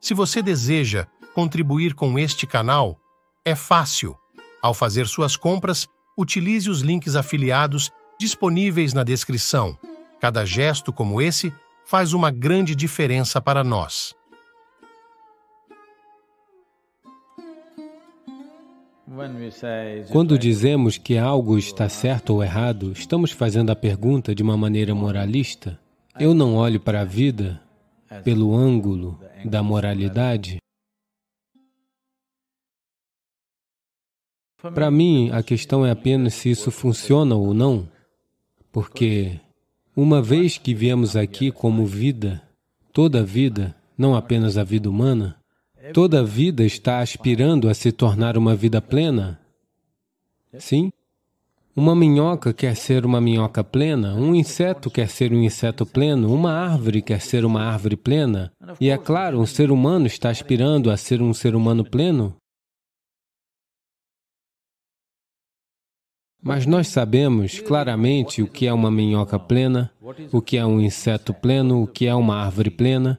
Se você deseja contribuir com este canal, é fácil. Ao fazer suas compras, utilize os links afiliados disponíveis na descrição. Cada gesto como esse faz uma grande diferença para nós. Quando dizemos que algo está certo ou errado, estamos fazendo a pergunta de uma maneira moralista. Eu não olho para a vida pelo ângulo da moralidade. Para mim, a questão é apenas se isso funciona ou não, porque uma vez que viemos aqui como vida, toda vida, não apenas a vida humana, toda vida está aspirando a se tornar uma vida plena. Sim? Uma minhoca quer ser uma minhoca plena, um inseto quer ser um inseto pleno, uma árvore quer ser uma árvore plena. E é claro, um ser humano está aspirando a ser um ser humano pleno. Mas nós sabemos claramente o que é uma minhoca plena, o que é um inseto pleno, o que é uma árvore plena,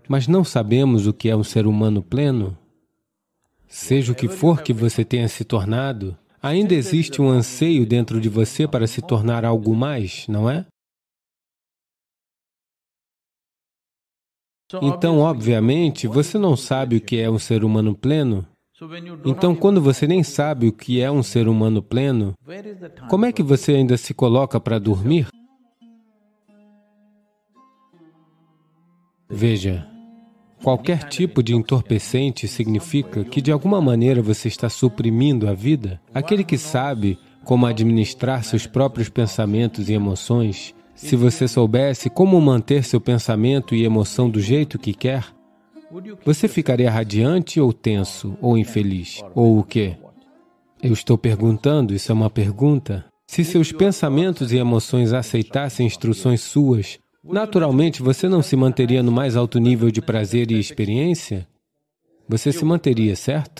mas não sabemos o que é um ser humano pleno. Seja o que for que você tenha se tornado, ainda existe um anseio dentro de você para se tornar algo mais, não é? Então, obviamente, você não sabe o que é um ser humano pleno. Então, quando você nem sabe o que é um ser humano pleno, como é que você ainda se coloca para dormir? Veja, qualquer tipo de entorpecente significa que de alguma maneira você está suprimindo a vida. Aquele que sabe como administrar seus próprios pensamentos e emoções, se você soubesse como manter seu pensamento e emoção do jeito que quer, você ficaria radiante ou tenso, ou infeliz? Ou o quê? Eu estou perguntando, isso é uma pergunta. Se seus pensamentos e emoções aceitassem instruções suas, naturalmente você não se manteria no mais alto nível de prazer e experiência? Você se manteria, certo?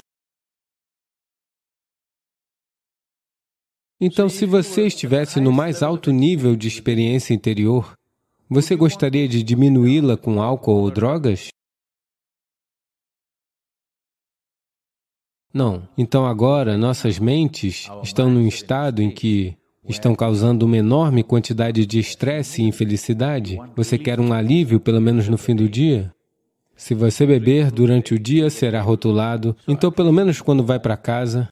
Então, se você estivesse no mais alto nível de experiência interior, você gostaria de diminuí-la com álcool ou drogas? Não. Então agora, nossas mentes estão num estado em que estão causando uma enorme quantidade de estresse e infelicidade. Você quer um alívio, pelo menos no fim do dia? Se você beber durante o dia, será rotulado. Então, pelo menos quando vai para casa...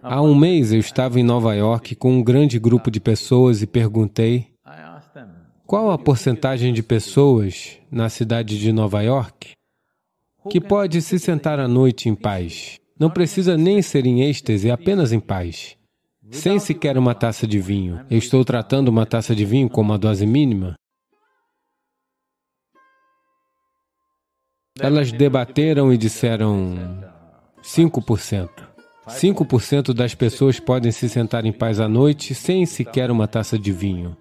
Há um mês eu estava em Nova York com um grande grupo de pessoas e perguntei: qual a porcentagem de pessoas na cidade de Nova York que pode se sentar à noite em paz? Não precisa nem ser em êxtase, apenas em paz, sem sequer uma taça de vinho. Eu estou tratando uma taça de vinho como uma dose mínima. Elas debateram e disseram 5%. 5% das pessoas podem se sentar em paz à noite sem sequer uma taça de vinho.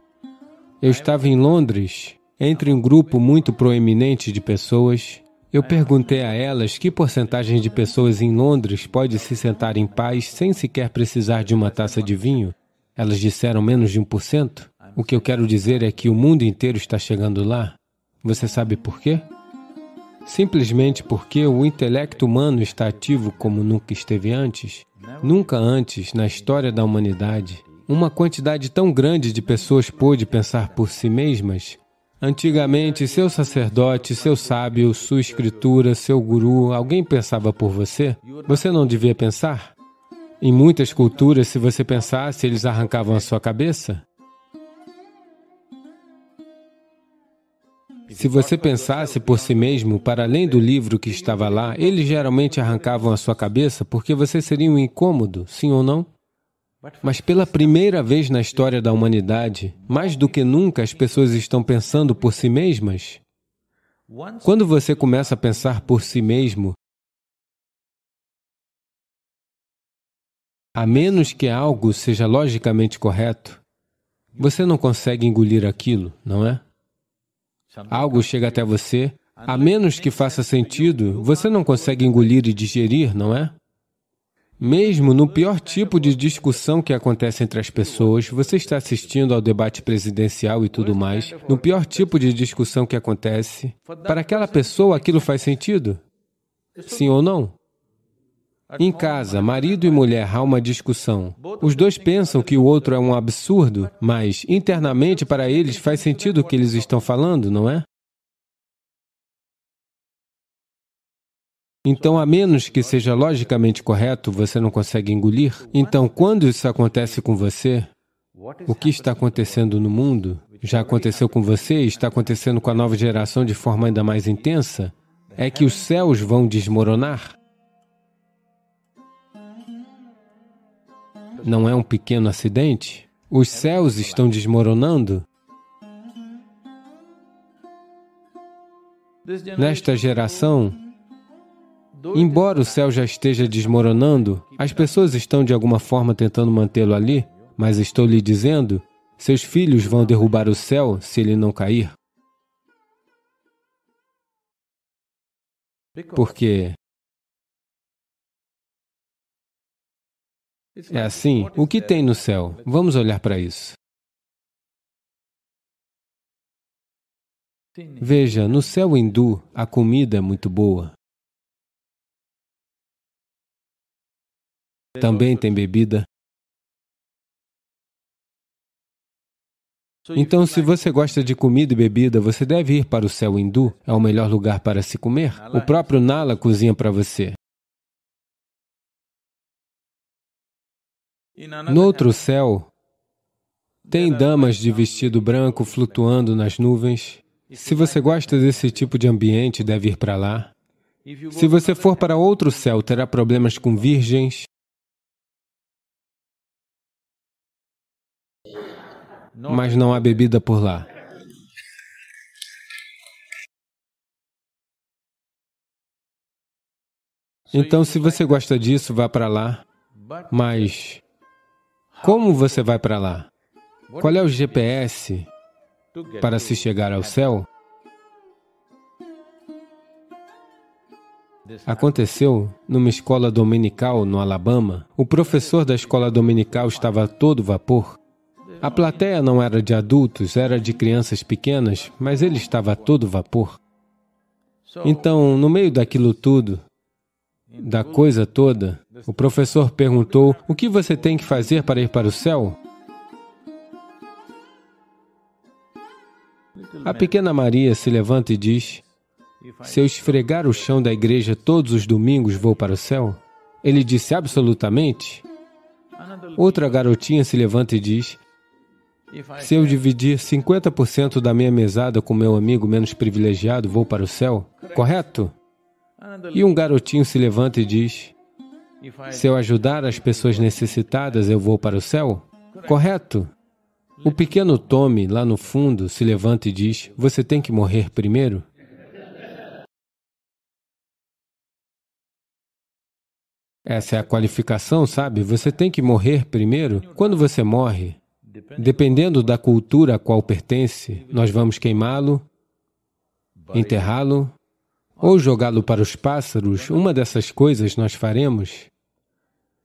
Eu estava em Londres, entre um grupo muito proeminente de pessoas. Eu perguntei a elas que porcentagem de pessoas em Londres pode se sentar em paz sem sequer precisar de uma taça de vinho. Elas disseram menos de 1%. O que eu quero dizer é que o mundo inteiro está chegando lá. Você sabe por quê? Simplesmente porque o intelecto humano está ativo como nunca esteve antes. Nunca antes, na história da humanidade, uma quantidade tão grande de pessoas pôde pensar por si mesmas. Antigamente, seu sacerdote, seu sábio, sua escritura, seu guru, alguém pensava por você? Você não devia pensar? Em muitas culturas, se você pensasse, eles arrancavam a sua cabeça? Se você pensasse por si mesmo, para além do livro que estava lá, eles geralmente arrancavam a sua cabeça porque você seria um incômodo, sim ou não? Mas pela primeira vez na história da humanidade, mais do que nunca as pessoas estão pensando por si mesmas. Quando você começa a pensar por si mesmo, a menos que algo seja logicamente correto, você não consegue engolir aquilo, não é? Algo chega até você, a menos que faça sentido, você não consegue engolir e digerir, não é? Mesmo no pior tipo de discussão que acontece entre as pessoas, você está assistindo ao debate presidencial e tudo mais, no pior tipo de discussão que acontece, para aquela pessoa aquilo faz sentido? Sim ou não? Em casa, marido e mulher, há uma discussão. Os dois pensam que o outro é um absurdo, mas internamente para eles faz sentido o que eles estão falando, não é? Então, a menos que seja logicamente correto, você não consegue engolir. Então, quando isso acontece com você, o que está acontecendo no mundo, já aconteceu com você e está acontecendo com a nova geração de forma ainda mais intensa, é que os céus vão desmoronar. Não é um pequeno acidente? Os céus estão desmoronando. Nesta geração, embora o céu já esteja desmoronando, as pessoas estão de alguma forma tentando mantê-lo ali, mas estou lhe dizendo, seus filhos vão derrubar o céu se ele não cair. Porque é assim, o que tem no céu? Vamos olhar para isso. Veja, no céu hindu, a comida é muito boa. Também tem bebida. Então, se você gosta de comida e bebida, você deve ir para o céu hindu. É o melhor lugar para se comer. O próprio Nala cozinha para você. No outro céu, tem damas de vestido branco flutuando nas nuvens. Se você gosta desse tipo de ambiente, deve ir para lá. Se você for para outro céu, terá problemas com virgens. Mas não há bebida por lá. Então, se você gosta disso, vá para lá. Mas como você vai para lá? Qual é o GPS para se chegar ao céu? Aconteceu numa escola dominical no Alabama. O professor da escola dominical estava a todo vapor. A plateia não era de adultos, era de crianças pequenas, mas ele estava a todo vapor. Então, no meio daquilo tudo, da coisa toda, o professor perguntou, o que você tem que fazer para ir para o céu? A pequena Maria se levanta e diz, se eu esfregar o chão da igreja todos os domingos, vou para o céu? Ele disse, absolutamente. Outra garotinha se levanta e diz, se eu dividir 50% da minha mesada com meu amigo menos privilegiado, vou para o céu? Correto? E um garotinho se levanta e diz, se eu ajudar as pessoas necessitadas, eu vou para o céu? Correto? O pequeno Tommy, lá no fundo, se levanta e diz, você tem que morrer primeiro? Essa é a qualificação, sabe? Você tem que morrer primeiro. Quando você morre, dependendo da cultura a qual pertence, nós vamos queimá-lo, enterrá-lo, ou jogá-lo para os pássaros. Uma dessas coisas nós faremos.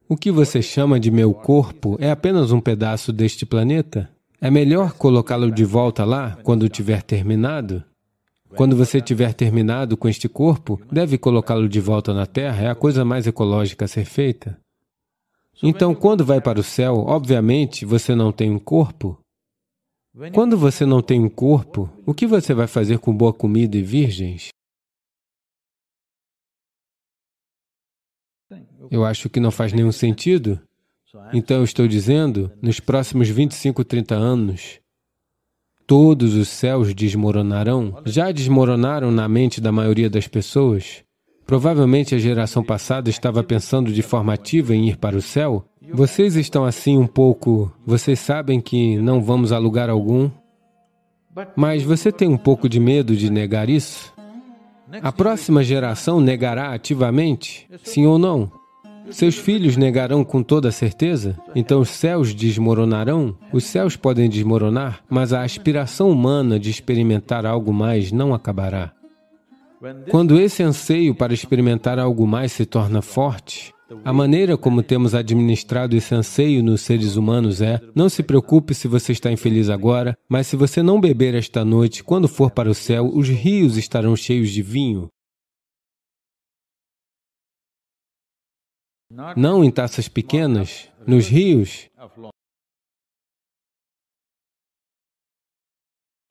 O que você chama de meu corpo é apenas um pedaço deste planeta. É melhor colocá-lo de volta lá quando tiver terminado. Quando você tiver terminado com este corpo, deve colocá-lo de volta na Terra, é a coisa mais ecológica a ser feita. Então, quando vai para o céu, obviamente, você não tem um corpo. Quando você não tem um corpo, o que você vai fazer com boa comida e virgens? Eu acho que não faz nenhum sentido. Então, eu estou dizendo, nos próximos 25, 30 anos, todos os céus desmoronarão. Já desmoronaram na mente da maioria das pessoas. Provavelmente a geração passada estava pensando de forma ativa em ir para o céu. Vocês estão assim um pouco... Vocês sabem que não vamos a lugar algum, mas você tem um pouco de medo de negar isso? A próxima geração negará ativamente? Sim ou não? Seus filhos negarão com toda certeza? Então os céus desmoronarão? Os céus podem desmoronar, mas a aspiração humana de experimentar algo mais não acabará. Quando esse anseio para experimentar algo mais se torna forte, a maneira como temos administrado esse anseio nos seres humanos é: não se preocupe se você está infeliz agora, mas se você não beber esta noite, quando for para o céu, os rios estarão cheios de vinho. Não em taças pequenas, nos rios.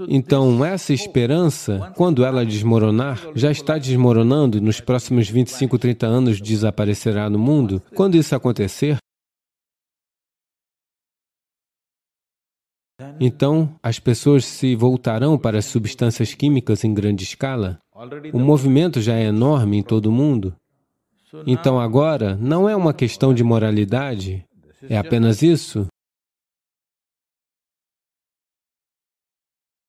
Então, essa esperança, quando ela desmoronar, já está desmoronando e nos próximos 25, 30 anos desaparecerá no mundo. Quando isso acontecer, então as pessoas se voltarão para as substâncias químicas em grande escala. O movimento já é enorme em todo o mundo. Então agora, não é uma questão de moralidade, é apenas isso.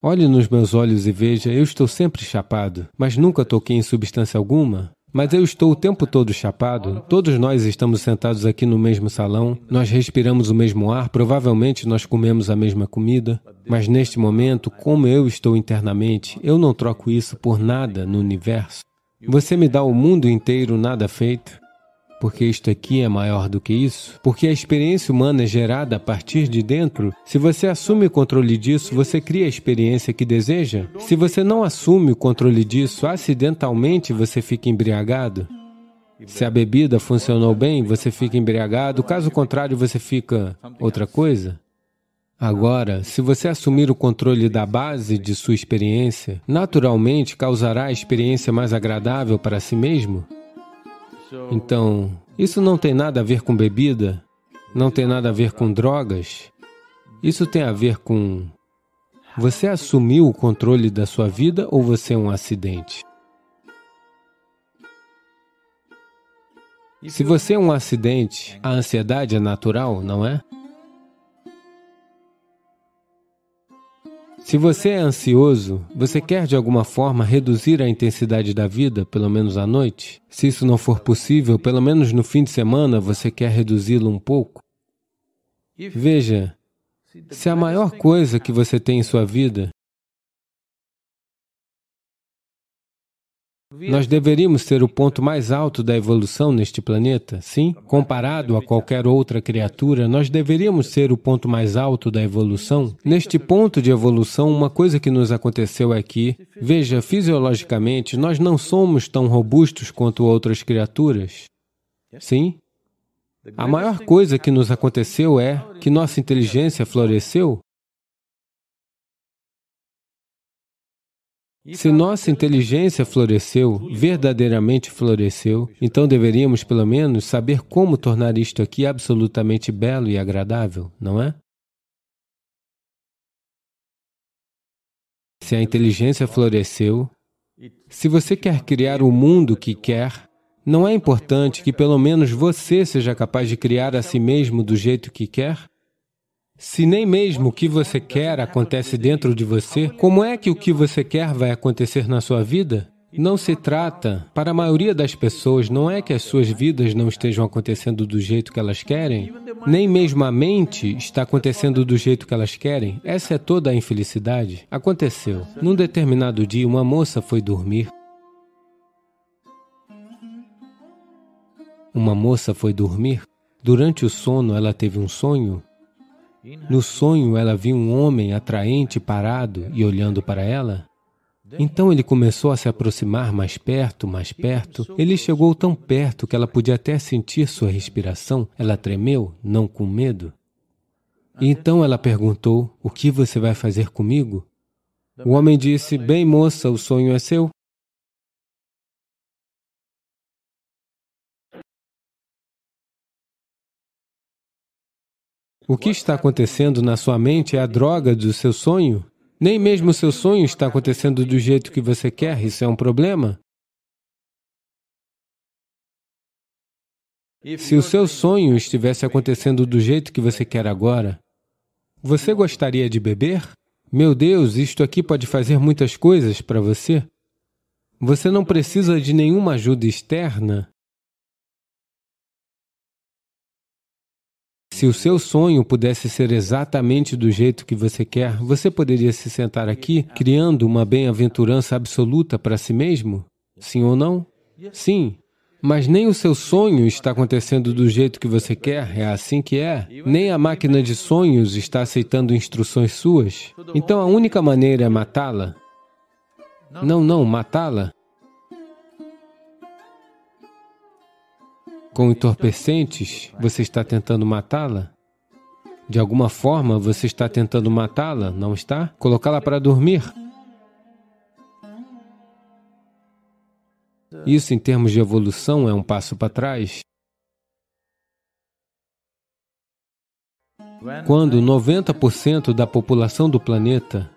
Olhe nos meus olhos e veja, eu estou sempre chapado, mas nunca toquei em substância alguma. Mas eu estou o tempo todo chapado. Todos nós estamos sentados aqui no mesmo salão, nós respiramos o mesmo ar, provavelmente nós comemos a mesma comida, mas neste momento, como eu estou internamente, eu não troco isso por nada no universo. Você me dá o mundo inteiro nada feito, porque isto aqui é maior do que isso, porque a experiência humana é gerada a partir de dentro. Se você assume o controle disso, você cria a experiência que deseja. Se você não assume o controle disso, acidentalmente você fica embriagado. Se a bebida funcionou bem, você fica embriagado, caso contrário, você fica outra coisa. Agora, se você assumir o controle da base de sua experiência, naturalmente causará a experiência mais agradável para si mesmo. Então, isso não tem nada a ver com bebida, não tem nada a ver com drogas. Isso tem a ver com... Você assumiu o controle da sua vida ou você é um acidente? Se você é um acidente, a ansiedade é natural, não é? Se você é ansioso, você quer de alguma forma reduzir a intensidade da vida, pelo menos à noite? Se isso não for possível, pelo menos no fim de semana você quer reduzi-lo um pouco? Veja, se a maior coisa que você tem em sua vida, nós deveríamos ser o ponto mais alto da evolução neste planeta, sim? Comparado a qualquer outra criatura, nós deveríamos ser o ponto mais alto da evolução. Neste ponto de evolução, uma coisa que nos aconteceu é que, veja, fisiologicamente, nós não somos tão robustos quanto outras criaturas. Sim? A maior coisa que nos aconteceu é que nossa inteligência floresceu. Se nossa inteligência floresceu, verdadeiramente floresceu, então deveríamos, pelo menos, saber como tornar isto aqui absolutamente belo e agradável, não é? Se a inteligência floresceu, se você quer criar o mundo que quer, não é importante que pelo menos você seja capaz de criar a si mesmo do jeito que quer? Se nem mesmo o que você quer acontece dentro de você, como é que o que você quer vai acontecer na sua vida? Não se trata, para a maioria das pessoas, não é que as suas vidas não estejam acontecendo do jeito que elas querem, nem mesmo a mente está acontecendo do jeito que elas querem. Essa é toda a infelicidade. Aconteceu. Num determinado dia, uma moça foi dormir. Uma moça foi dormir. Durante o sono, ela teve um sonho. No sonho, ela viu um homem atraente parado e olhando para ela. Então ele começou a se aproximar mais perto, mais perto. Ele chegou tão perto que ela podia até sentir sua respiração. Ela tremeu, não com medo. E então ela perguntou, "O que você vai fazer comigo?" O homem disse, "Bem, moça, o sonho é seu." O que está acontecendo na sua mente é a droga do seu sonho? Nem mesmo o seu sonho está acontecendo do jeito que você quer, isso é um problema? Se o seu sonho estivesse acontecendo do jeito que você quer agora, você gostaria de beber? Meu Deus, isto aqui pode fazer muitas coisas para você. Você não precisa de nenhuma ajuda externa. Se o seu sonho pudesse ser exatamente do jeito que você quer, você poderia se sentar aqui, criando uma bem-aventurança absoluta para si mesmo? Sim ou não? Sim. Mas nem o seu sonho está acontecendo do jeito que você quer, é assim que é. Nem a máquina de sonhos está aceitando instruções suas. Então a única maneira é matá-la? Não, matá-la. Com entorpecentes, você está tentando matá-la? De alguma forma, você está tentando matá-la, não está? Colocá-la para dormir? Isso, em termos de evolução, é um passo para trás. Quando 90% da população do planeta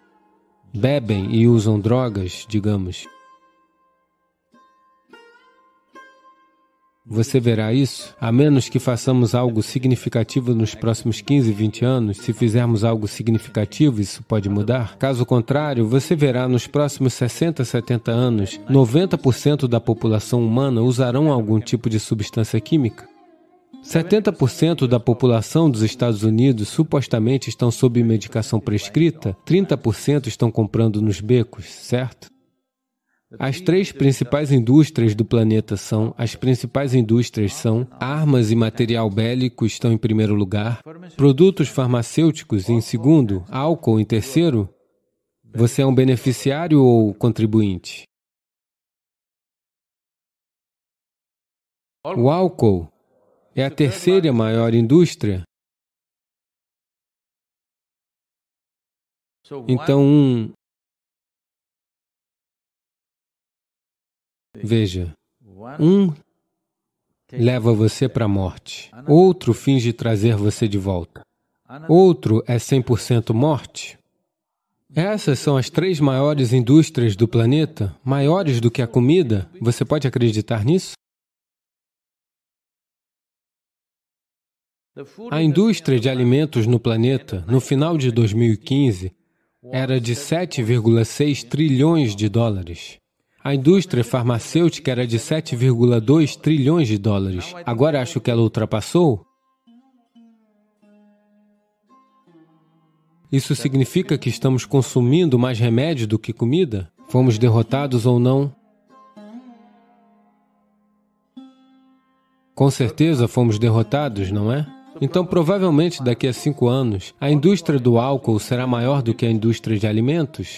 bebem e usam drogas, digamos, você verá isso, a menos que façamos algo significativo nos próximos 15, 20 anos. Se fizermos algo significativo, isso pode mudar. Caso contrário, você verá nos próximos 60, 70 anos, 90% da população humana usarão algum tipo de substância química. 70% da população dos Estados Unidos supostamente estão sob medicação prescrita, 30% estão comprando nos becos, certo? As três principais indústrias do planeta são, armas e material bélico estão em primeiro lugar, produtos farmacêuticos em segundo, álcool em terceiro. Você é um beneficiário ou contribuinte? O álcool é a terceira maior indústria. Então, veja, um leva você para a morte, outro finge trazer você de volta, outro é 100% morte. Essas são as três maiores indústrias do planeta, maiores do que a comida. Você pode acreditar nisso? A indústria de alimentos no planeta, no final de 2015, era de 7,6 trilhões de dólares. A indústria farmacêutica era de 7,2 trilhões de dólares. Agora acho que ela ultrapassou. Isso significa que estamos consumindo mais remédio do que comida? Fomos derrotados ou não? Com certeza fomos derrotados, não é? Então, provavelmente daqui a 5 anos, a indústria do álcool será maior do que a indústria de alimentos?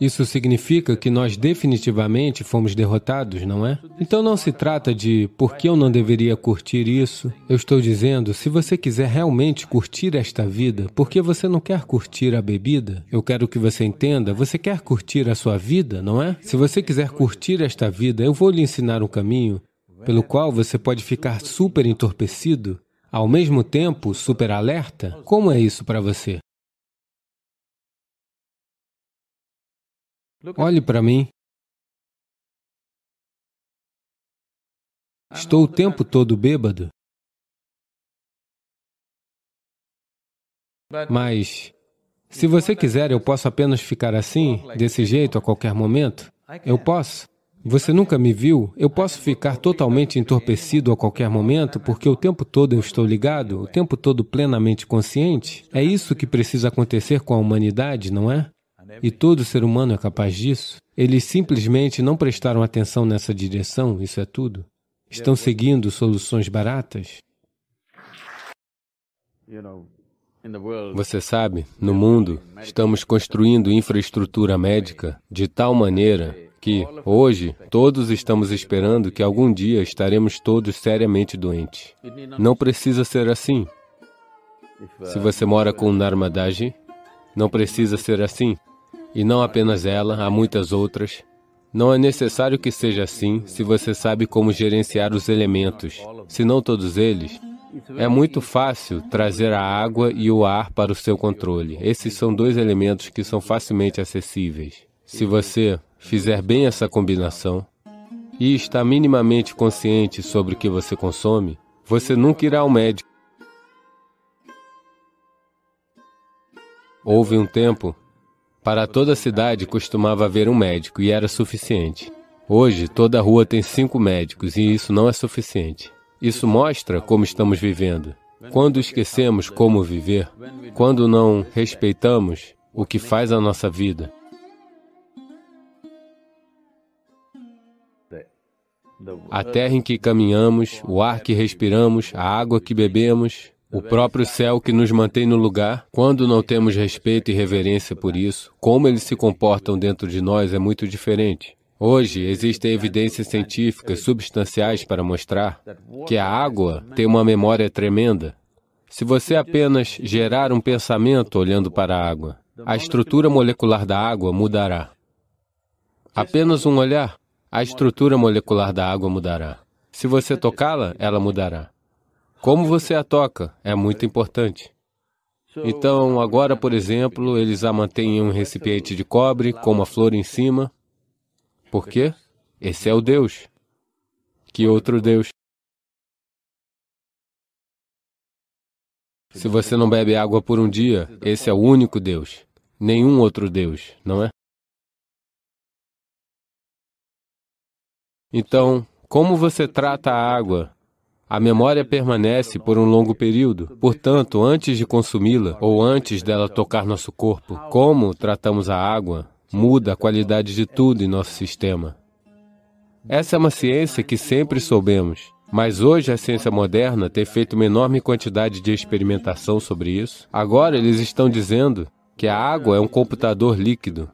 Isso significa que nós definitivamente fomos derrotados, não é? Então não se trata de por que eu não deveria curtir isso. Eu estou dizendo, se você quiser realmente curtir esta vida, por que você não quer curtir a bebida? Eu quero que você entenda, você quer curtir a sua vida, não é? Se você quiser curtir esta vida, eu vou lhe ensinar um caminho pelo qual você pode ficar super entorpecido, ao mesmo tempo super alerta. Como é isso para você? Olhe para mim. Estou o tempo todo bêbado. Mas, se você quiser, eu posso apenas ficar assim, desse jeito, a qualquer momento? Eu posso. Você nunca me viu? Eu posso ficar totalmente entorpecido a qualquer momento, porque o tempo todo eu estou ligado, o tempo todo plenamente consciente. É isso que precisa acontecer com a humanidade, não é? E todo ser humano é capaz disso. Eles simplesmente não prestaram atenção nessa direção, isso é tudo. Estão seguindo soluções baratas. Você sabe, no mundo, estamos construindo infraestrutura médica de tal maneira que, hoje, todos estamos esperando que algum dia estaremos todos seriamente doentes. Não precisa ser assim. Se você mora com Narmadaji, não precisa ser assim. E não apenas ela, há muitas outras. Não é necessário que seja assim se você sabe como gerenciar os elementos, se não todos eles. É muito fácil trazer a água e o ar para o seu controle. Esses são dois elementos que são facilmente acessíveis. Se você fizer bem essa combinação e está minimamente consciente sobre o que você consome, você nunca irá ao médico. Houve um tempo, para toda a cidade costumava haver um médico e era suficiente. Hoje, toda a rua tem 5 médicos e isso não é suficiente. Isso mostra como estamos vivendo. Quando esquecemos como viver, quando não respeitamos o que faz a nossa vida, A terra em que caminhamos, o ar que respiramos, a água que bebemos, o próprio céu que nos mantém no lugar. Quando não temos respeito e reverência por isso, como eles se comportam dentro de nós é muito diferente. Hoje, existem evidências científicas substanciais para mostrar que a água tem uma memória tremenda. Se você apenas gerar um pensamento olhando para a água, a estrutura molecular da água mudará. Apenas um olhar, a estrutura molecular da água mudará. Se você tocá-la, ela mudará. Como você a toca é muito importante. Então, agora, por exemplo, eles a mantêm em um recipiente de cobre, com uma flor em cima. Por quê? Esse é o Deus. Que outro Deus? Se você não bebe água por um dia, esse é o único Deus. Nenhum outro Deus, não é? Então, como você trata a água? A memória permanece por um longo período. Portanto, antes de consumi-la, ou antes dela tocar nosso corpo, como tratamos a água, muda a qualidade de tudo em nosso sistema. Essa é uma ciência que sempre soubemos, mas hoje a ciência moderna tem feito uma enorme quantidade de experimentação sobre isso. Agora eles estão dizendo que a água é um computador líquido.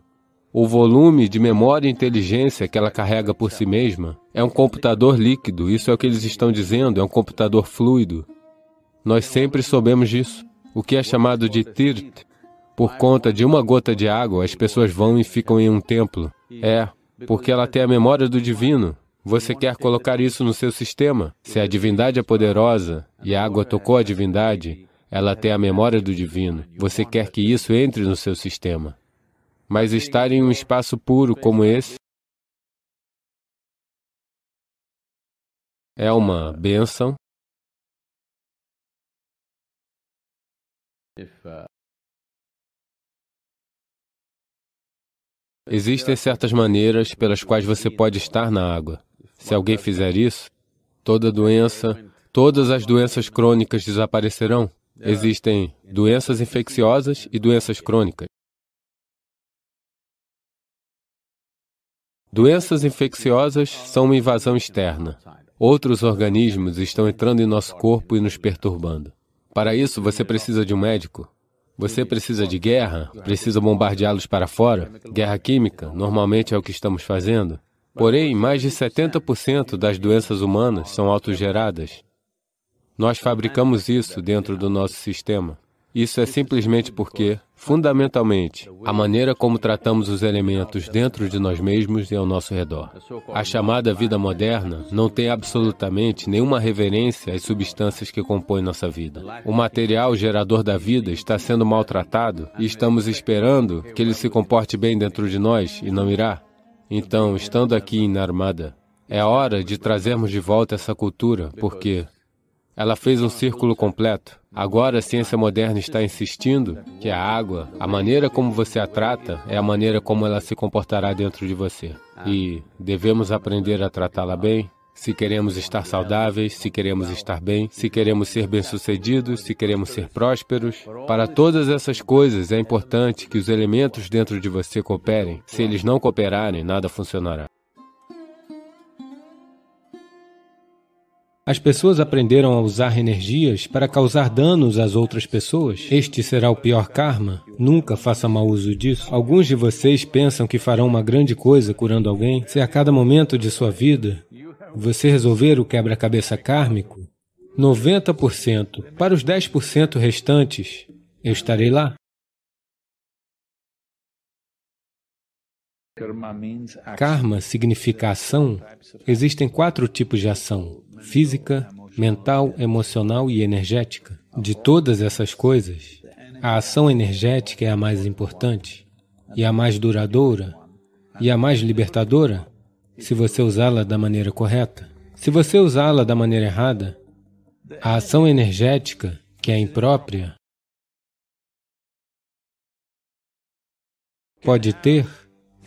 O volume de memória e inteligência que ela carrega por si mesma é um computador líquido, isso é o que eles estão dizendo, é um computador fluido. Nós sempre soubemos disso. O que é chamado de Tirt. Por conta de uma gota de água, as pessoas vão e ficam em um templo. É, porque ela tem a memória do divino. Você quer colocar isso no seu sistema? Se a divindade é poderosa e a água tocou a divindade, ela tem a memória do divino. Você quer que isso entre no seu sistema. Mas estar em um espaço puro como esse é uma bênção. Existem certas maneiras pelas quais você pode estar na água. Se alguém fizer isso, toda doença, todas as doenças crônicas desaparecerão. Existem doenças infecciosas e doenças crônicas. Doenças infecciosas são uma invasão externa. Outros organismos estão entrando em nosso corpo e nos perturbando. Para isso, você precisa de um médico. Você precisa de guerra, precisa bombardeá-los para fora. Guerra química, normalmente é o que estamos fazendo. Porém, mais de 70% das doenças humanas são autogeradas. Nós fabricamos isso dentro do nosso sistema. Isso é simplesmente porque, fundamentalmente, a maneira como tratamos os elementos dentro de nós mesmos e ao nosso redor. A chamada vida moderna não tem absolutamente nenhuma reverência às substâncias que compõem nossa vida. O material gerador da vida está sendo maltratado e estamos esperando que ele se comporte bem dentro de nós e não irá. Então, estando aqui em Narmada, é hora de trazermos de volta essa cultura, porque ela fez um círculo completo. Agora a ciência moderna está insistindo que a água, a maneira como você a trata, é a maneira como ela se comportará dentro de você. E devemos aprender a tratá-la bem, se queremos estar saudáveis, se queremos estar bem, se queremos ser bem-sucedidos, se queremos ser prósperos. Para todas essas coisas é importante que os elementos dentro de você cooperem. Se eles não cooperarem, nada funcionará. As pessoas aprenderam a usar energias para causar danos às outras pessoas. Este será o pior karma. Nunca faça mau uso disso. Alguns de vocês pensam que farão uma grande coisa curando alguém. Se a cada momento de sua vida você resolver o quebra-cabeça kármico, 90%. Para os 10% restantes, eu estarei lá. Karma significa ação. Existem 4 tipos de ação: física, mental, emocional e energética. De todas essas coisas, a ação energética é a mais importante, e a mais duradoura, e a mais libertadora, se você usá-la da maneira correta. Se você usá-la da maneira errada, a ação energética, que é imprópria, pode ter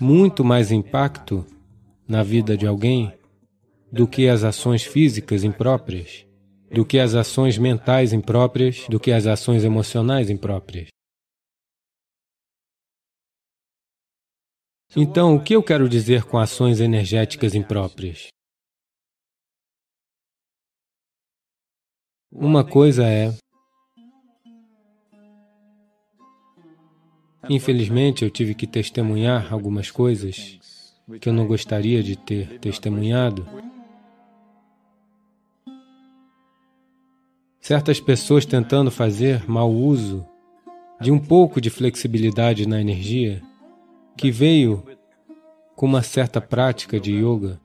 muito mais impacto na vida de alguém do que as ações físicas impróprias, do que as ações mentais impróprias, do que as ações emocionais impróprias. Então, o que eu quero dizer com ações energéticas impróprias? Uma coisa é... Infelizmente, eu tive que testemunhar algumas coisas que eu não gostaria de ter testemunhado. Certas pessoas tentando fazer mau uso de um pouco de flexibilidade na energia que veio com uma certa prática de yoga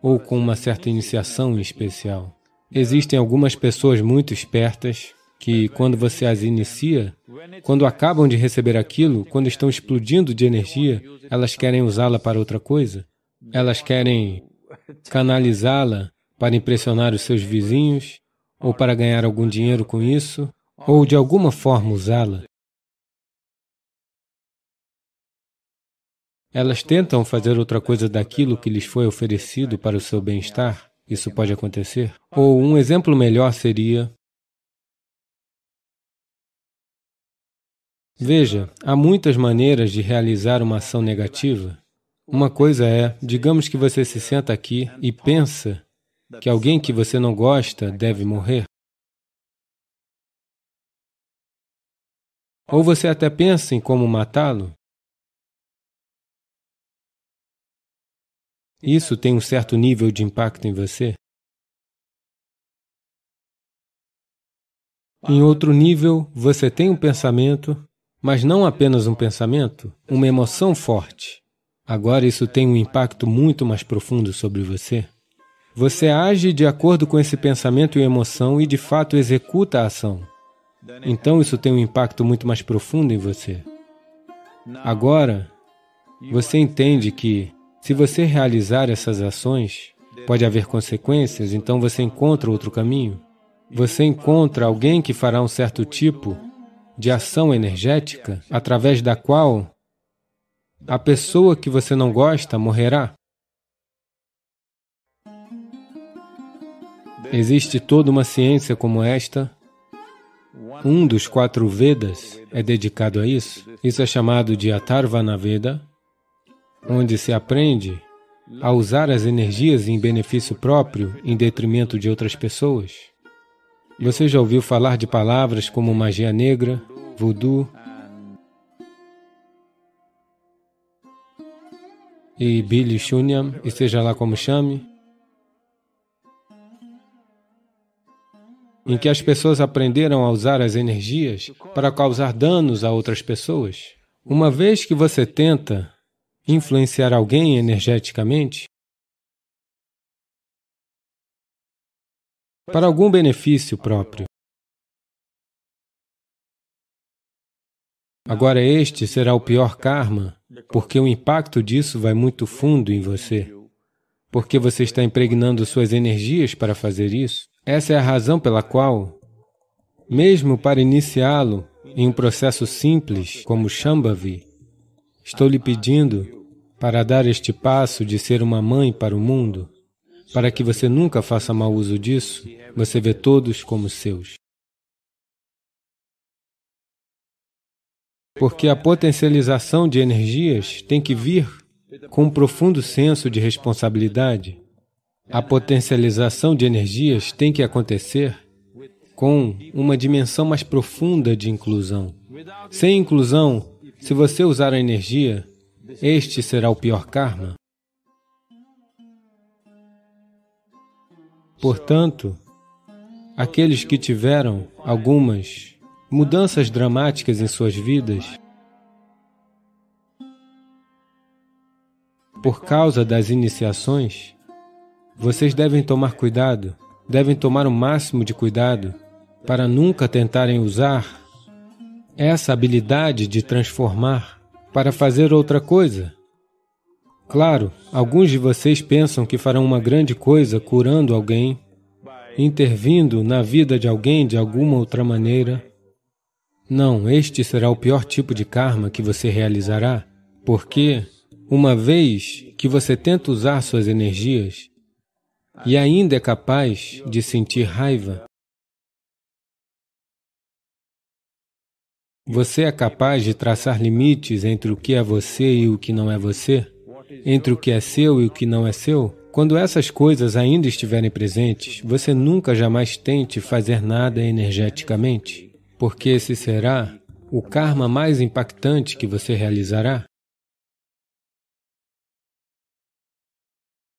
ou com uma certa iniciação em especial. Existem algumas pessoas muito espertas que, quando você as inicia, quando acabam de receber aquilo, quando estão explodindo de energia, elas querem usá-la para outra coisa. Elas querem canalizá-la para impressionar os seus vizinhos, ou para ganhar algum dinheiro com isso, ou de alguma forma usá-la. Elas tentam fazer outra coisa daquilo que lhes foi oferecido para o seu bem-estar. Isso pode acontecer. Ou um exemplo melhor seria... Veja, há muitas maneiras de realizar uma ação negativa. Uma coisa é, digamos que você se senta aqui e pensa que alguém que você não gosta deve morrer. Ou você até pensa em como matá-lo. Isso tem um certo nível de impacto em você. Em outro nível, você tem um pensamento, mas não apenas um pensamento, uma emoção forte. Agora isso tem um impacto muito mais profundo sobre você. Você age de acordo com esse pensamento e emoção e, de fato, executa a ação. Então isso tem um impacto muito mais profundo em você. Agora, você entende que, se você realizar essas ações, pode haver consequências, então você encontra outro caminho. Você encontra alguém que fará um certo tipo de ação energética, através da qual a pessoa que você não gosta morrerá. Existe toda uma ciência como esta. Um dos 4 Vedas é dedicado a isso. Isso é chamado de Atharvana Veda, onde se aprende a usar as energias em benefício próprio em detrimento de outras pessoas. Você já ouviu falar de palavras como magia negra, voodoo e Billy Shunyam, e seja lá como chame, em que as pessoas aprenderam a usar as energias para causar danos a outras pessoas. Uma vez que você tenta influenciar alguém energeticamente, para algum benefício próprio. Agora este será o pior karma, porque o impacto disso vai muito fundo em você, porque você está impregnando suas energias para fazer isso. Essa é a razão pela qual, mesmo para iniciá-lo em um processo simples como Shambhavi, estou lhe pedindo para dar este passo de ser uma mãe para o mundo, para que você nunca faça mau uso disso, você vê todos como seus. Porque a potencialização de energias tem que vir com um profundo senso de responsabilidade. A potencialização de energias tem que acontecer com uma dimensão mais profunda de inclusão. Sem inclusão, se você usar a energia, este será o pior karma. Portanto, aqueles que tiveram algumas mudanças dramáticas em suas vidas, por causa das iniciações, vocês devem tomar cuidado, devem tomar o máximo de cuidado para nunca tentarem usar essa habilidade de transformar para fazer outra coisa. Claro, alguns de vocês pensam que farão uma grande coisa curando alguém, intervindo na vida de alguém de alguma outra maneira. Não, este será o pior tipo de karma que você realizará, porque, uma vez que você tenta usar suas energias e ainda é capaz de sentir raiva, você é capaz de traçar limites entre o que é você e o que não é você, entre o que é seu e o que não é seu. Quando essas coisas ainda estiverem presentes, você nunca jamais tente fazer nada energeticamente, porque esse será o karma mais impactante que você realizará.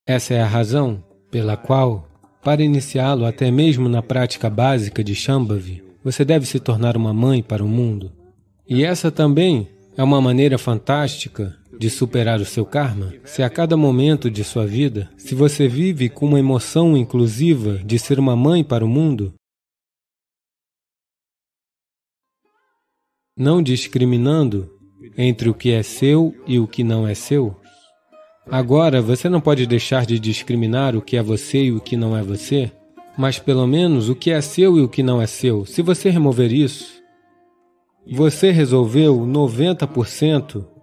Essa é a razão pela qual, para iniciá-lo até mesmo na prática básica de Shambhavi, você deve se tornar uma mãe para o mundo. E essa também é uma maneira fantástica de superar o seu karma. Se a cada momento de sua vida, se você vive com uma emoção inclusiva de ser uma mãe para o mundo, não discriminando entre o que é seu e o que não é seu. Agora, você não pode deixar de discriminar o que é você e o que não é você, mas pelo menos o que é seu e o que não é seu. Se você remover isso, você resolveu 90%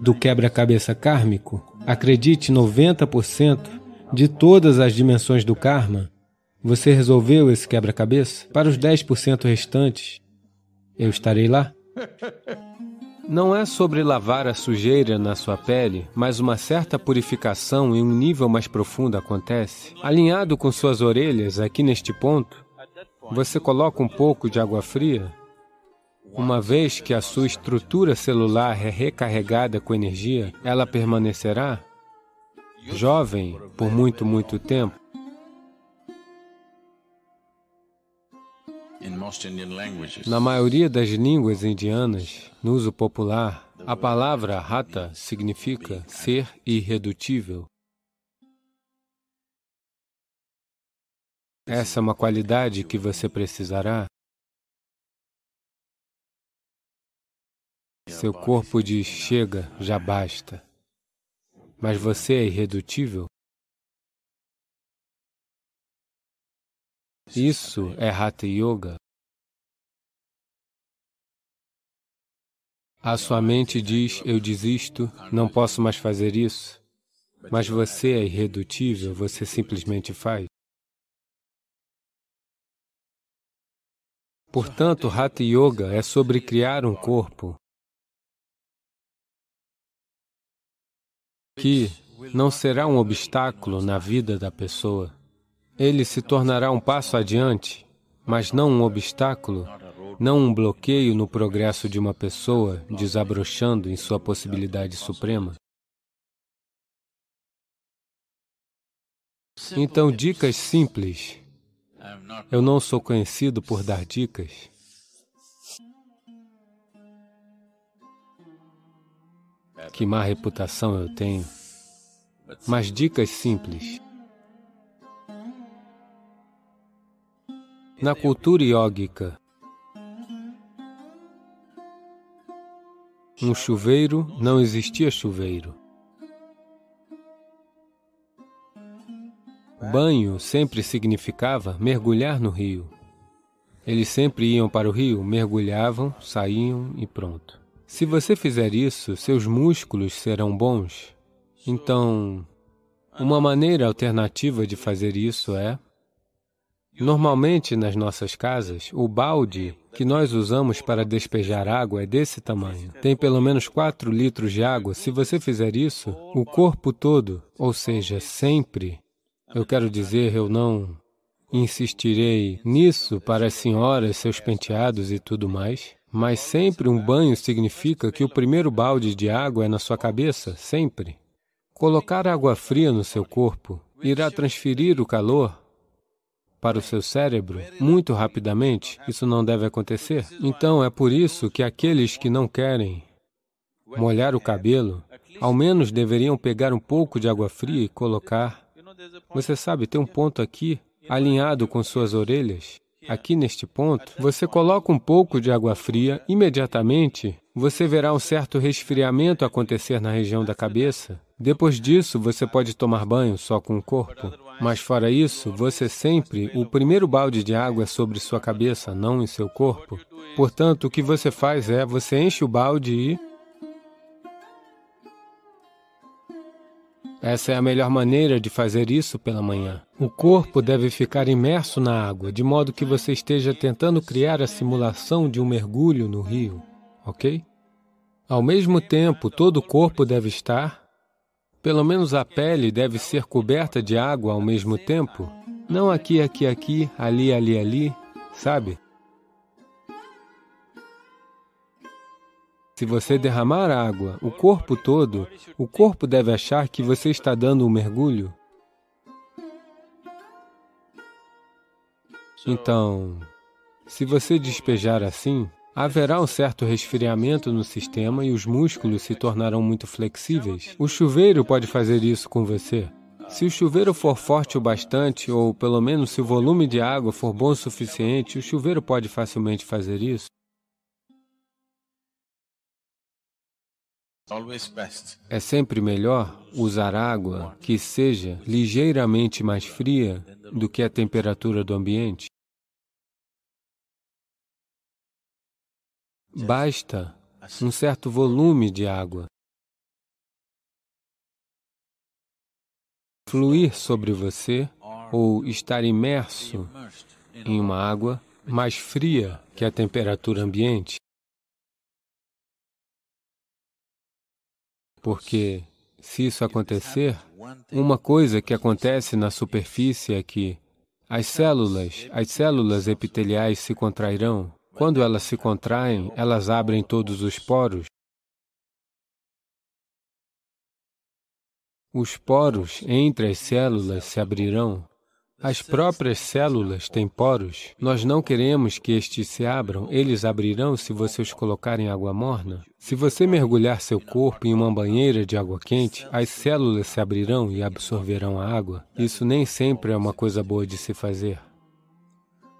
do quebra-cabeça kármico. Acredite, 90% de todas as dimensões do karma, você resolveu esse quebra-cabeça. Para os 10% restantes, eu estarei lá. Não é sobre lavar a sujeira na sua pele, mas uma certa purificação em um nível mais profundo acontece. Alinhado com suas orelhas, aqui neste ponto, você coloca um pouco de água fria. Uma vez que a sua estrutura celular é recarregada com energia, ela permanecerá jovem por muito tempo. Na maioria das línguas indianas, no uso popular, a palavra Hatha significa ser irredutível. Essa é uma qualidade que você precisará. Seu corpo diz, chega, já basta. Mas você é irredutível? Isso é Hatha Yoga. A sua mente diz, eu desisto, não posso mais fazer isso. Mas você é irredutível, você simplesmente faz. Portanto, Hatha Yoga é sobre criar um corpo que não será um obstáculo na vida da pessoa. Ele se tornará um passo adiante, mas não um obstáculo, não um bloqueio no progresso de uma pessoa desabrochando em sua possibilidade suprema. Então, dicas simples. Eu não sou conhecido por dar dicas. Que má reputação eu tenho. Mas dicas simples. Na cultura iógica, um chuveiro não existia chuveiro. Banho sempre significava mergulhar no rio. Eles sempre iam para o rio, mergulhavam, saíam e pronto. Se você fizer isso, seus músculos serão bons. Então, uma maneira alternativa de fazer isso é... Normalmente, nas nossas casas, o balde que nós usamos para despejar água é desse tamanho. Tem pelo menos 4 litros de água. Se você fizer isso, o corpo todo, ou seja, sempre, eu quero dizer, eu não insistirei nisso para as senhoras, seus penteados e tudo mais, mas sempre um banho significa que o primeiro balde de água é na sua cabeça, sempre. Colocar água fria no seu corpo irá transferir o calor para o seu cérebro muito rapidamente. Isso não deve acontecer. Então, é por isso que aqueles que não querem molhar o cabelo, ao menos deveriam pegar um pouco de água fria e colocar. Você sabe, tem um ponto aqui, alinhado com suas orelhas. Aqui neste ponto, você coloca um pouco de água fria, imediatamente você verá um certo resfriamento acontecer na região da cabeça. Depois disso, você pode tomar banho só com o corpo. Mas fora isso, você sempre, o primeiro balde de água é sobre sua cabeça, não em seu corpo. Portanto, o que você faz é, você enche o balde e... Essa é a melhor maneira de fazer isso pela manhã. O corpo deve ficar imerso na água, de modo que você esteja tentando criar a simulação de um mergulho no rio, ok? Ao mesmo tempo, todo o corpo deve estar Pelo menos a pele deve ser coberta de água ao mesmo tempo. Não aqui, aqui, aqui, ali, ali, ali, sabe? Se você derramar água, o corpo todo, o corpo deve achar que você está dando um mergulho. Então, se você despejar assim, haverá um certo resfriamento no sistema e os músculos se tornarão muito flexíveis. O chuveiro pode fazer isso com você. Se o chuveiro for forte o bastante, ou pelo menos se o volume de água for bom o suficiente, o chuveiro pode facilmente fazer isso. É sempre melhor usar água que seja ligeiramente mais fria do que a temperatura do ambiente. Basta um certo volume de água fluir sobre você ou estar imerso em uma água mais fria que a temperatura ambiente. Porque, se isso acontecer, uma coisa que acontece na superfície é que as células epiteliais se contrairão. Quando elas se contraem, elas abrem todos os poros. Os poros entre as células se abrirão. As próprias células têm poros. Nós não queremos que estes se abram. Eles abrirão se você os colocar em água morna. Se você mergulhar seu corpo em uma banheira de água quente, as células se abrirão e absorverão a água. Isso nem sempre é uma coisa boa de se fazer.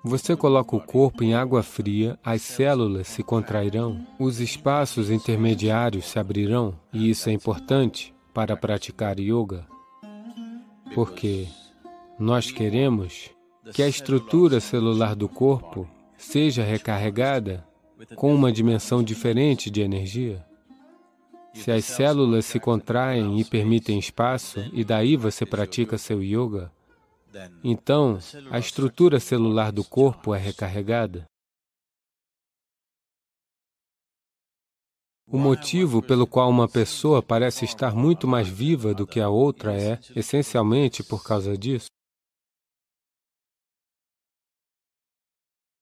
Você coloca o corpo em água fria, as células se contrairão, os espaços intermediários se abrirão, e isso é importante para praticar yoga, porque nós queremos que a estrutura celular do corpo seja recarregada com uma dimensão diferente de energia. Se as células se contraem e permitem espaço, e daí você pratica seu yoga, então, a estrutura celular do corpo é recarregada. O motivo pelo qual uma pessoa parece estar muito mais viva do que a outra é, essencialmente, por causa disso.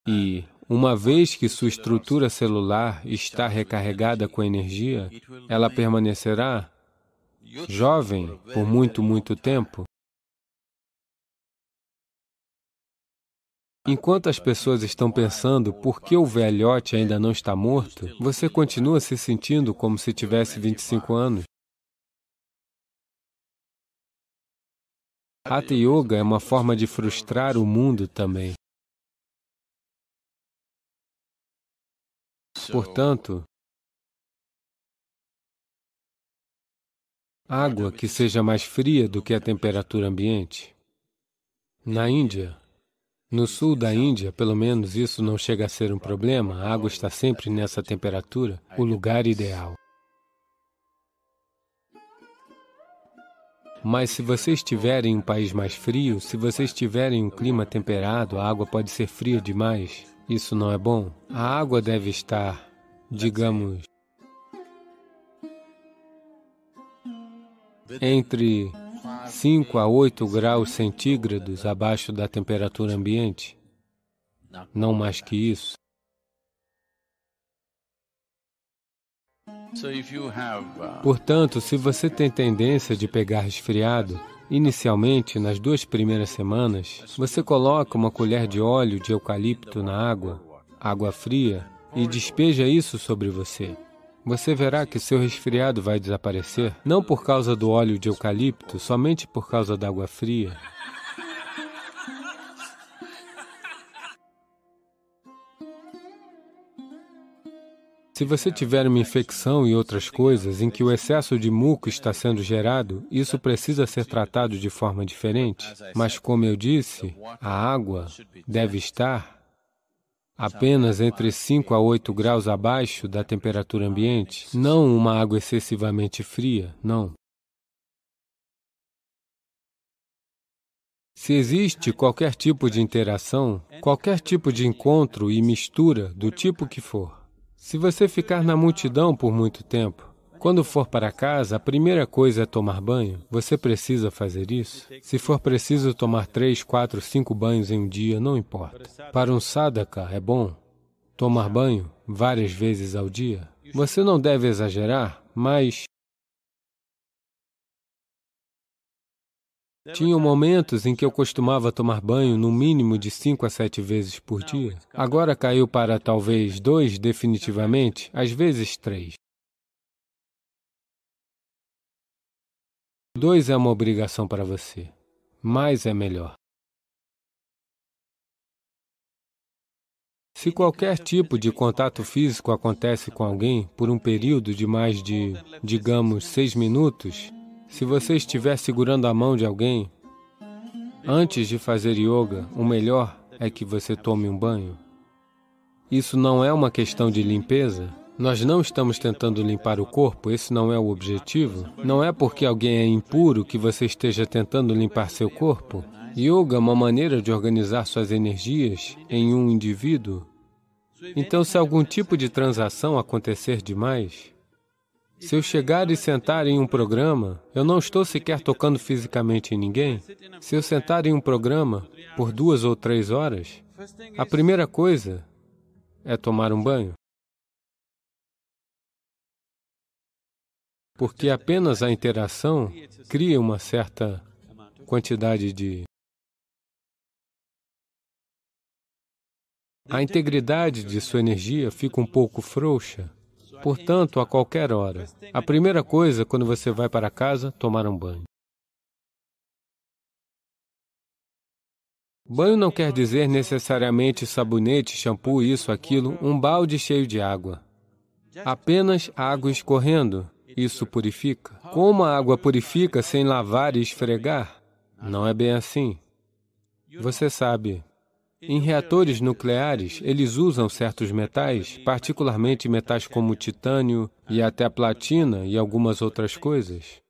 E, uma vez que sua estrutura celular está recarregada com energia, ela permanecerá jovem por muito, muito tempo. Enquanto as pessoas estão pensando por que o velhote ainda não está morto, você continua se sentindo como se tivesse 25 anos. Hatha Yoga é uma forma de frustrar o mundo também. Portanto, água que seja mais fria do que a temperatura ambiente. Na Índia, no sul da Índia, pelo menos isso não chega a ser um problema, a água está sempre nessa temperatura, o lugar ideal. Mas se você estiver em um país mais frio, se você estiver em um clima temperado, a água pode ser fria demais. Isso não é bom. A água deve estar, digamos, entre 5 a 8 graus centígrados abaixo da temperatura ambiente, não mais que isso. Portanto, se você tem tendência de pegar resfriado, inicialmente, nas 2 primeiras semanas, você coloca uma colher de óleo de eucalipto na água fria, e despeja isso sobre você. Você verá que seu resfriado vai desaparecer, não por causa do óleo de eucalipto, somente por causa da água fria. Se você tiver uma infecção e outras coisas em que o excesso de muco está sendo gerado, isso precisa ser tratado de forma diferente. Mas, como eu disse, a água deve estar apenas entre 5 a 8 graus abaixo da temperatura ambiente, não uma água excessivamente fria, não. Se existe qualquer tipo de interação, qualquer tipo de encontro e mistura, do tipo que for, se você ficar na multidão por muito tempo, Quando for para casa, a primeira coisa é tomar banho. Você precisa fazer isso? Se for preciso tomar 3, 4, 5 banhos em um dia, não importa. Para um sadhaka é bom tomar banho várias vezes ao dia. Você não deve exagerar, mas tinham momentos em que eu costumava tomar banho no mínimo de 5 a 7 vezes por dia. Agora caiu para talvez 2 definitivamente, às vezes 3. 2 é uma obrigação para você. Mais é melhor. Se qualquer tipo de contato físico acontece com alguém por um período de mais de, digamos, 6 minutos, se você estiver segurando a mão de alguém, antes de fazer yoga, o melhor é que você tome um banho. Isso não é uma questão de limpeza. Nós não estamos tentando limpar o corpo, esse não é o objetivo. Não é porque alguém é impuro que você esteja tentando limpar seu corpo. Yoga é uma maneira de organizar suas energias em um indivíduo. Então, se algum tipo de transação acontecer demais, se eu chegar e sentar em um programa, eu não estou sequer tocando fisicamente em ninguém. Se eu sentar em um programa por 2 ou 3 horas, a primeira coisa é tomar um banho. Porque apenas a interação cria uma certa quantidade de... A integridade de sua energia fica um pouco frouxa. Portanto, a qualquer hora, a primeira coisa quando você vai para casa, tomar um banho. Banho não quer dizer necessariamente sabonete, shampoo, isso, aquilo, um balde cheio de água. Apenas água escorrendo. Isso purifica. Como a água purifica sem lavar e esfregar? Não é bem assim. Você sabe, em reatores nucleares, eles usam certos metais, particularmente metais como titânio e até platina e algumas outras coisas.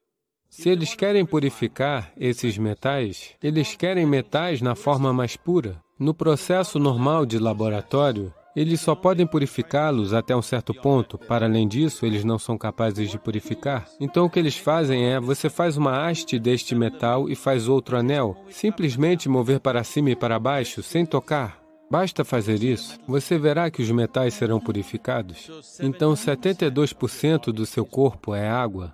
Se eles querem purificar esses metais, eles querem metais na forma mais pura. No processo normal de laboratório, eles só podem purificá-los até um certo ponto. Para além disso, eles não são capazes de purificar. Então, o que eles fazem é, você faz uma haste deste metal e faz outro anel. Simplesmente mover para cima e para baixo, sem tocar. Basta fazer isso. Você verá que os metais serão purificados. Então, 72% do seu corpo é água.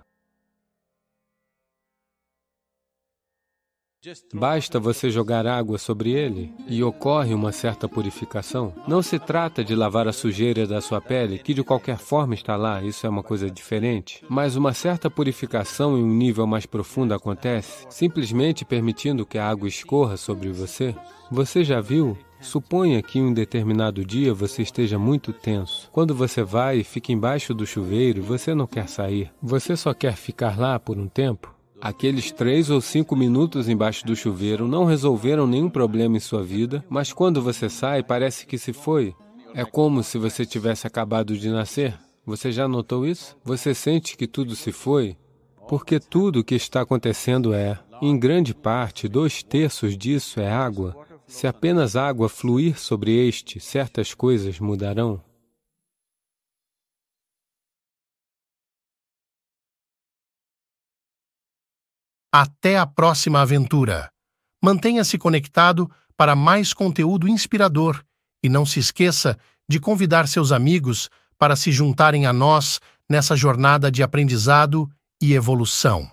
Basta você jogar água sobre ele e ocorre uma certa purificação. Não se trata de lavar a sujeira da sua pele, que de qualquer forma está lá, isso é uma coisa diferente. Mas uma certa purificação em um nível mais profundo acontece, simplesmente permitindo que a água escorra sobre você. Você já viu? Suponha que em um determinado dia você esteja muito tenso. Quando você vai e fica embaixo do chuveiro, você não quer sair. Você só quer ficar lá por um tempo. Aqueles 3 ou 5 minutos embaixo do chuveiro não resolveram nenhum problema em sua vida, mas quando você sai, parece que se foi. É como se você tivesse acabado de nascer. Você já notou isso? Você sente que tudo se foi? Porque tudo o que está acontecendo é, em grande parte, 2/3 disso é água. Se apenas água fluir sobre este, certas coisas mudarão. Até a próxima aventura. Mantenha-se conectado para mais conteúdo inspirador e não se esqueça de convidar seus amigos para se juntarem a nós nessa jornada de aprendizado e evolução.